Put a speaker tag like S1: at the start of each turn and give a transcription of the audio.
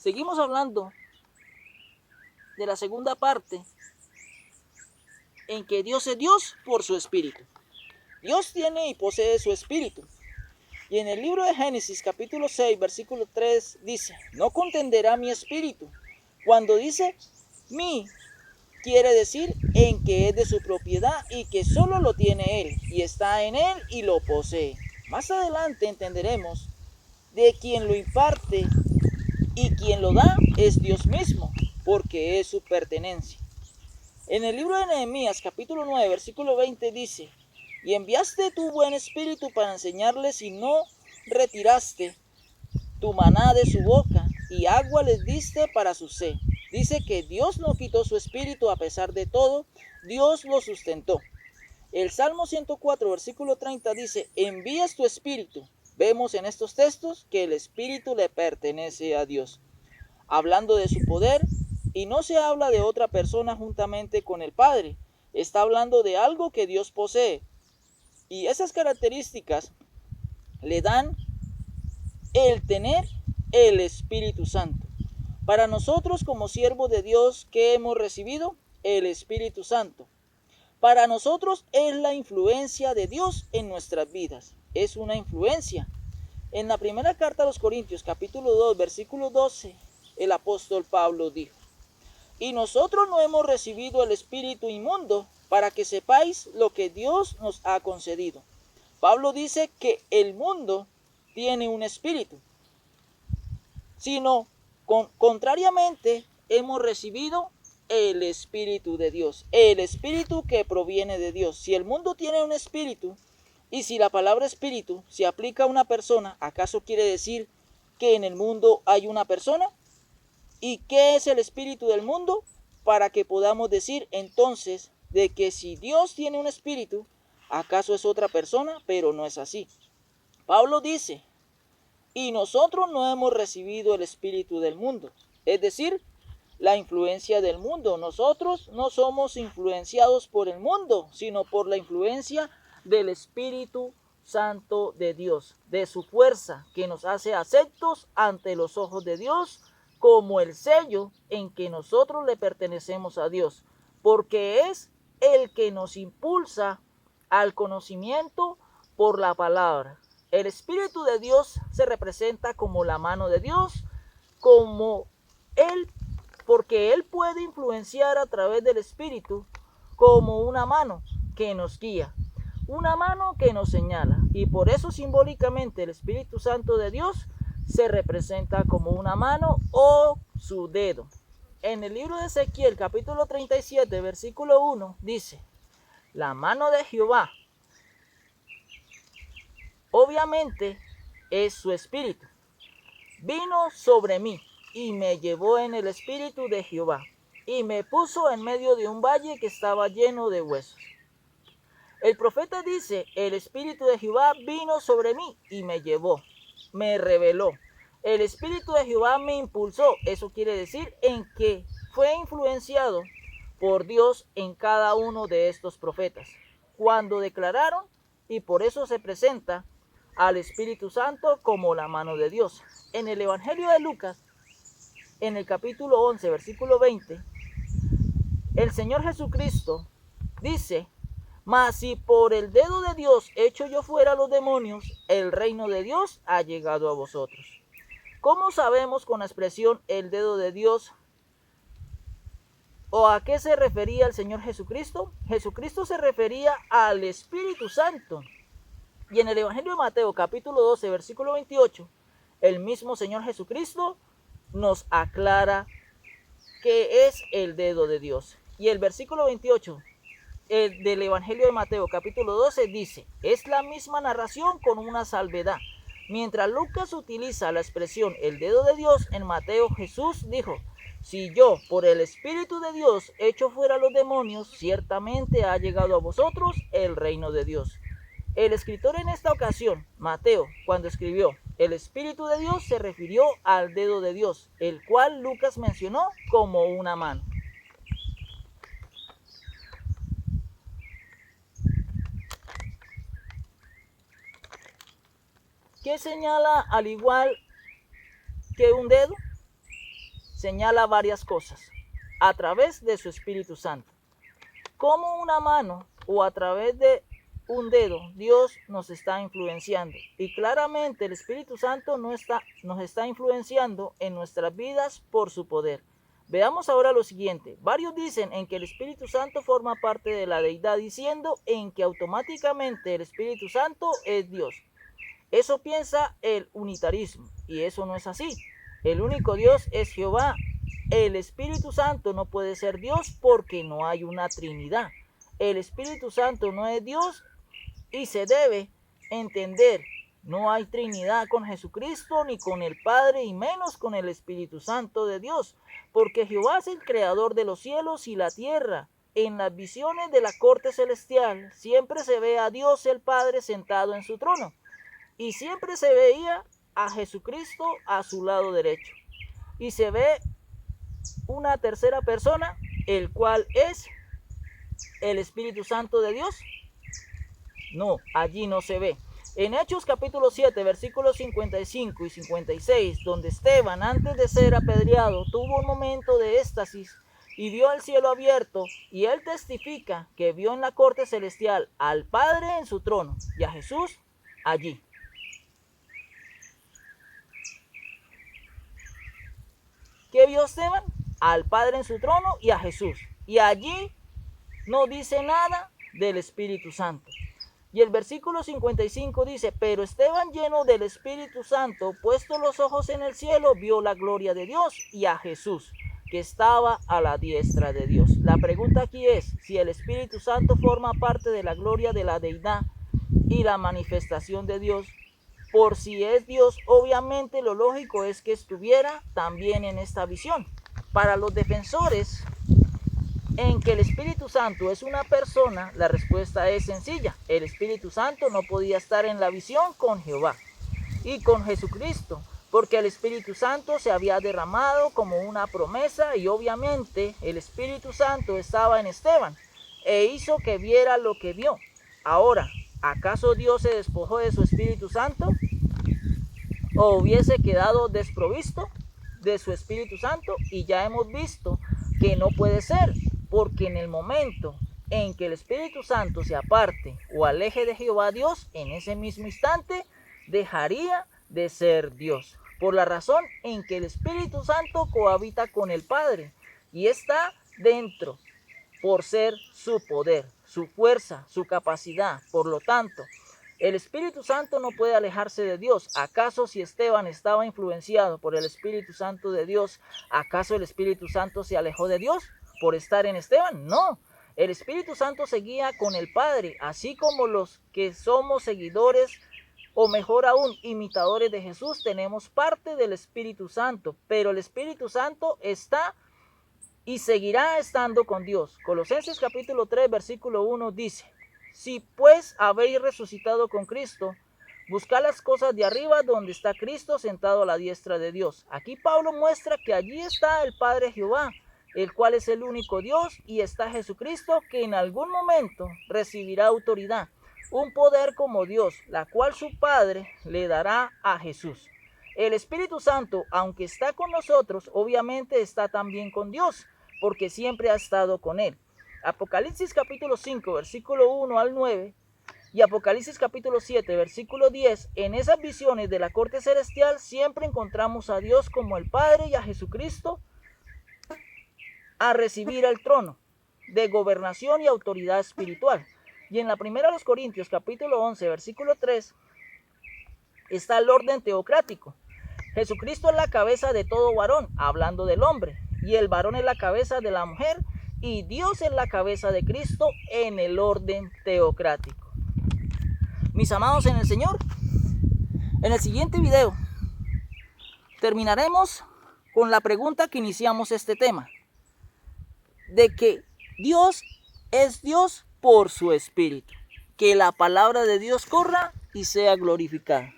S1: Seguimos hablando de la segunda parte en que Dios es Dios por su espíritu. Dios tiene y posee su espíritu. Y en el libro de Génesis capítulo 6 versículo 3 dice, no contenderá mi espíritu. Cuando dice mi, quiere decir en que es de su propiedad y que solo lo tiene él y está en él y lo posee. Más adelante entenderemos de quien lo imparte y quien lo da es Dios mismo, porque es su pertenencia. En el libro de Nehemías capítulo 9 versículo 20 dice, y enviaste tu buen espíritu para enseñarles y no retiraste tu maná de su boca y agua les diste para su sed. Dice que Dios no quitó su espíritu a pesar de todo, Dios lo sustentó. El Salmo 104 versículo 30 dice, envías tu espíritu. Vemos en estos textos que el espíritu le pertenece a Dios, hablando de su poder, y no se habla de otra persona juntamente con el Padre, está hablando de algo que Dios posee, y esas características le dan el tener el Espíritu Santo. Para nosotros como siervos de Dios, ¿qué hemos recibido? El Espíritu Santo. Para nosotros es la influencia de Dios en nuestras vidas. Es una influencia. En la primera carta a los Corintios, capítulo 2, versículo 12, el apóstol Pablo dijo, y nosotros no hemos recibido el espíritu inmundo para que sepáis lo que Dios nos ha concedido. Pablo dice que el mundo tiene un espíritu, sino contrariamente hemos recibido el Espíritu de Dios, el Espíritu que proviene de Dios. Si el mundo tiene un espíritu, y si la palabra espíritu se aplica a una persona, ¿acaso quiere decir que en el mundo hay una persona? ¿Y qué es el espíritu del mundo? Para que podamos decir entonces de que si Dios tiene un espíritu, ¿acaso es otra persona? Pero no es así. Pablo dice, y nosotros no hemos recibido el espíritu del mundo, es decir, la influencia del mundo. Nosotros no somos influenciados por el mundo, sino por la influencia del Espíritu Santo de Dios, de su fuerza que nos hace aceptos ante los ojos de Dios, como el sello en que nosotros le pertenecemos a Dios, porque es el que nos impulsa al conocimiento por la palabra. El Espíritu de Dios se representa como la mano de Dios, como Él, porque Él puede influenciar a través del Espíritu como una mano que nos guía, una mano que nos señala. Y por eso simbólicamente el Espíritu Santo de Dios se representa como una mano o su dedo. En el libro de Ezequiel, capítulo 37, versículo 1, dice, la mano de Jehová, obviamente, es su espíritu, vino sobre mí y me llevó en el espíritu de Jehová y me puso en medio de un valle que estaba lleno de huesos. El profeta dice, el espíritu de Jehová vino sobre mí y me llevó, me reveló. El espíritu de Jehová me impulsó. Eso quiere decir en que fue influenciado por Dios en cada uno de estos profetas, cuando declararon, y por eso se presenta al Espíritu Santo como la mano de Dios. En el Evangelio de Lucas, en el capítulo 11, versículo 20, el Señor Jesucristo dice, mas si por el dedo de Dios echo yo fuera los demonios, el reino de Dios ha llegado a vosotros. ¿Cómo sabemos con la expresión el dedo de Dios o a qué se refería el Señor Jesucristo? Jesucristo se refería al Espíritu Santo. Y en el Evangelio de Mateo, capítulo 12, versículo 28, el mismo Señor Jesucristo nos aclara qué es el dedo de Dios. Y el versículo 28 del Evangelio de Mateo, capítulo 12, dice, es la misma narración con una salvedad. Mientras Lucas utiliza la expresión el dedo de Dios, en Mateo Jesús dijo, si yo por el Espíritu de Dios echo fuera los demonios, ciertamente ha llegado a vosotros el reino de Dios. El escritor en esta ocasión, Mateo, cuando escribió el Espíritu de Dios, se refirió al dedo de Dios, el cual Lucas mencionó como una mano. ¿Qué señala al igual que un dedo? señala varias cosas a través de su Espíritu Santo. Como una mano o a través de un dedo, Dios nos está influenciando. Y claramente el Espíritu Santo nos está influenciando en nuestras vidas por su poder. Veamos ahora lo siguiente. Varios dicen en que el Espíritu Santo forma parte de la deidad, diciendo en que automáticamente el Espíritu Santo es Dios. Eso piensa el unitarismo, y eso no es así. El único Dios es Jehová. El Espíritu Santo no puede ser Dios porque no hay una Trinidad. El Espíritu Santo no es Dios y se debe entender. No hay Trinidad con Jesucristo ni con el Padre y menos con el Espíritu Santo de Dios, porque Jehová es el creador de los cielos y la tierra. En las visiones de la corte celestial siempre se ve a Dios el Padre sentado en su trono y siempre se veía a Jesucristo a su lado derecho y se ve una tercera persona, el cual es el Espíritu Santo de Dios. No, allí no se ve. En Hechos capítulo 7, versículos 55 y 56, donde Esteban, antes de ser apedreado, tuvo un momento de éxtasis y vio el cielo abierto, y él testifica que vio en la corte celestial al Padre en su trono y a Jesús allí. ¿Qué vio Esteban? Al Padre en su trono y a Jesús. Y allí no dice nada del Espíritu Santo. Y el versículo 55 dice, pero Esteban, lleno del Espíritu Santo, puesto los ojos en el cielo, vio la gloria de Dios y a Jesús, que estaba a la diestra de Dios. La pregunta aquí es, si el Espíritu Santo forma parte de la gloria de la deidad y la manifestación de Dios, por si es Dios, obviamente lo lógico es que estuviera también en esta visión. Para los defensores en que el Espíritu Santo es una persona, la respuesta es sencilla. El Espíritu Santo no podía estar en la visión con Jehová y con Jesucristo, porque el Espíritu Santo se había derramado como una promesa y obviamente el Espíritu Santo estaba en Esteban e hizo que viera lo que vio. Ahora, ¿acaso Dios se despojó de su Espíritu Santo? ¿O hubiese quedado desprovisto de su Espíritu Santo? Y ya hemos visto que no puede ser, porque en el momento en que el Espíritu Santo se aparte o aleje de Jehová Dios, en ese mismo instante dejaría de ser Dios, por la razón en que el Espíritu Santo cohabita con el Padre y está dentro por ser su poder, su fuerza, su capacidad. Por lo tanto, el Espíritu Santo no puede alejarse de Dios. ¿Acaso si Esteban estaba influenciado por el Espíritu Santo de Dios, acaso el Espíritu Santo se alejó de Dios por estar en Esteban? No, el Espíritu Santo seguía con el Padre, así como los que somos seguidores o mejor aún imitadores de Jesús tenemos parte del Espíritu Santo, pero el Espíritu Santo está y seguirá estando con Dios. Colosenses capítulo 3 versículo 1 dice, si pues habéis resucitado con Cristo, buscad las cosas de arriba donde está Cristo sentado a la diestra de Dios. Aquí Pablo muestra que allí está el Padre Jehová, el cual es el único Dios, y está Jesucristo, que en algún momento recibirá autoridad, un poder como Dios, la cual su Padre le dará a Jesús. El Espíritu Santo, aunque está con nosotros, obviamente está también con Dios, porque siempre ha estado con él. Apocalipsis capítulo 5, versículo 1 al 9, y Apocalipsis capítulo 7, versículo 10, en esas visiones de la corte celestial siempre encontramos a Dios como el Padre y a Jesucristo a recibir el trono de gobernación y autoridad espiritual. Y en la primera de los Corintios capítulo 11, versículo 3, está el orden teocrático. Jesucristo es la cabeza de todo varón, hablando del hombre, y el varón es la cabeza de la mujer, y Dios es la cabeza de Cristo en el orden teocrático. Mis amados en el Señor, en el siguiente video terminaremos con la pregunta que iniciamos este tema, de que Dios es Dios por su Espíritu. Que la palabra de Dios corra y sea glorificada.